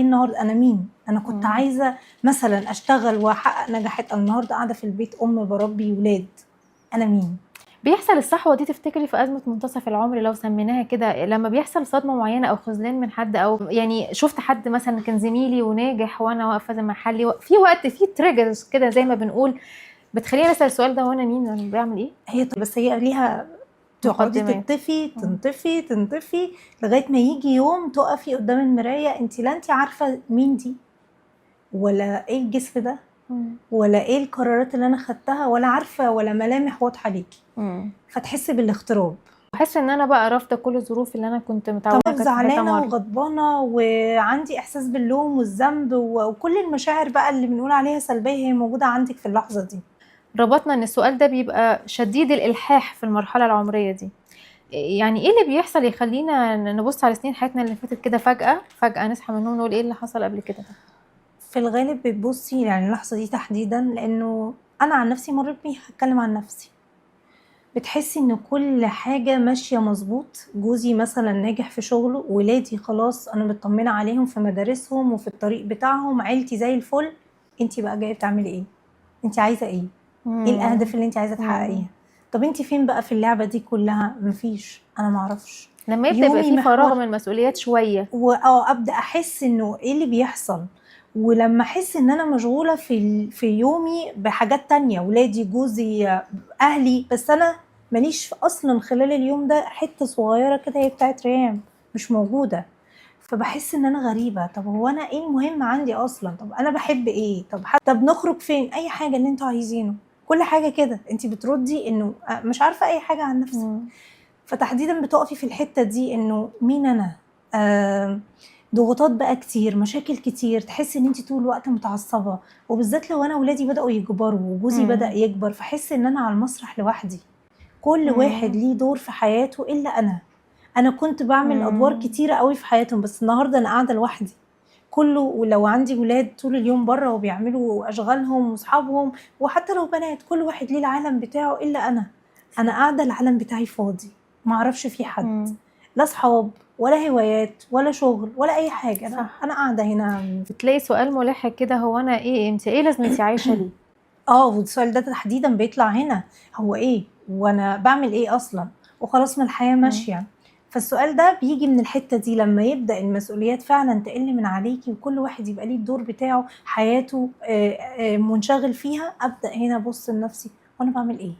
النهارده؟ انا مين؟ انا كنت عايزه مثلا اشتغل واحقق نجاحات، انا النهارده قاعده في البيت بربي ولاد، انا مين؟ بيحصل الصحوه دي تفتكري في ازمه منتصف العمر لو سميناها كده، لما بيحصل صدمه معينه او خذلان من حد، او يعني شفت حد مثلا كان زميلي وناجح وانا واقفه زي محلي، في وقت في تريجرز كده زي ما بنقول بتخليني اسال السؤال ده، هو انا مين؟ انا بعمل ايه؟ هي ليها تقعدي مقدمات. تنطفي لغايه ما يجي يوم تقفي قدام المرايه، انت لا انت عارفه مين دي، ولا ايه الجسم ده، ولا ايه القرارات اللي انا خدتها، ولا عارفه ولا ملامح واضحه ليكي، فتحسي بالاغتراب. بحس ان انا بقى رافضه كل الظروف اللي انا كنت متعوده طبعا كانت في حياتها زعلانه مره. وغضبانه وعندي احساس باللوم والذنب وكل المشاعر بقى اللي بنقول عليها سلبيه هي موجوده عندك في اللحظه دي. ربطنا ان السؤال ده بيبقى شديد الالحاح في المرحله العمريه دي. يعني ايه اللي بيحصل يخلينا نبص على سنين حياتنا اللي فاتت كده فجاه نصحى من النوم نقول ايه اللي حصل قبل كده؟ في الغالب بتبصي يعني اللحظه دي تحديدا، لانه انا عن نفسي مريت بيها، هتكلم عن نفسي. بتحسي ان كل حاجه ماشيه مظبوط، جوزي مثلا ناجح في شغله، ولادي خلاص انا مطمنه عليهم في مدارسهم وفي الطريق بتاعهم، عيلتي زي الفل. انتي بقى جايه بتعملي ايه؟ انتي عايزه ايه؟ ايه الاهداف اللي انتي عايزه تحققيها؟ طب انتي فين بقى في اللعبه دي كلها؟ مفيش، انا معرفش. لما يبقى في فراغ من المسؤوليات شويه، ابدا احس انه ايه اللي بيحصل. ولما احس ان انا مشغوله في يومي بحاجات تانية، ولادي، جوزي، اهلي، بس انا ماليش اصلا خلال اليوم ده حته صغيره كده هي بتاعت ريام مش موجوده. فبحس ان انا غريبه. طب هو انا ايه المهم عندي اصلا؟ طب انا بحب ايه؟ طب نخرج فين؟ اي حاجه اللي انتوا عايزينه، كل حاجه كده. انت بتردي انه مش عارفه اي حاجه عن نفسك. فتحديدا بتقفي في الحته دي انه مين انا. ضغوطات بقى كتير، مشاكل كتير، تحسي ان انت طول الوقت متعصبه، وبالذات لو انا ولادي بداوا يكبروا وجوزي بدا يكبر، فحس ان انا على المسرح لوحدي. كل واحد ليه دور في حياته الا انا كنت بعمل ادوار كتيره قوي في حياتهم، بس النهارده انا قاعده لوحدي. كله، ولو عندي ولاد طول اليوم بره وبيعملوا اشغالهم واصحابهم، وحتى لو بنات، كل واحد ليه العالم بتاعه الا انا قاعده العالم بتاعي فاضي، ما اعرفش فيه حد، لا صحاب ولا هوايات ولا شغل ولا اي حاجه. انا قاعده هنا. بتلاقي سؤال ملح كده، هو انا ايه؟ انت ايه لازمتي عايشه ليه؟ والسؤال ده تحديدا بيطلع هنا، هو ايه وانا بعمل ايه اصلا؟ وخلاص ما الحياه ماشيه. فالسؤال ده بيجي من الحته دي، لما يبدا المسؤوليات فعلا تقل من عليكي وكل واحد يبقى ليه الدور بتاعه، حياته منشغل فيها، ابدا هنا ابص لنفسي وانا بعمل ايه.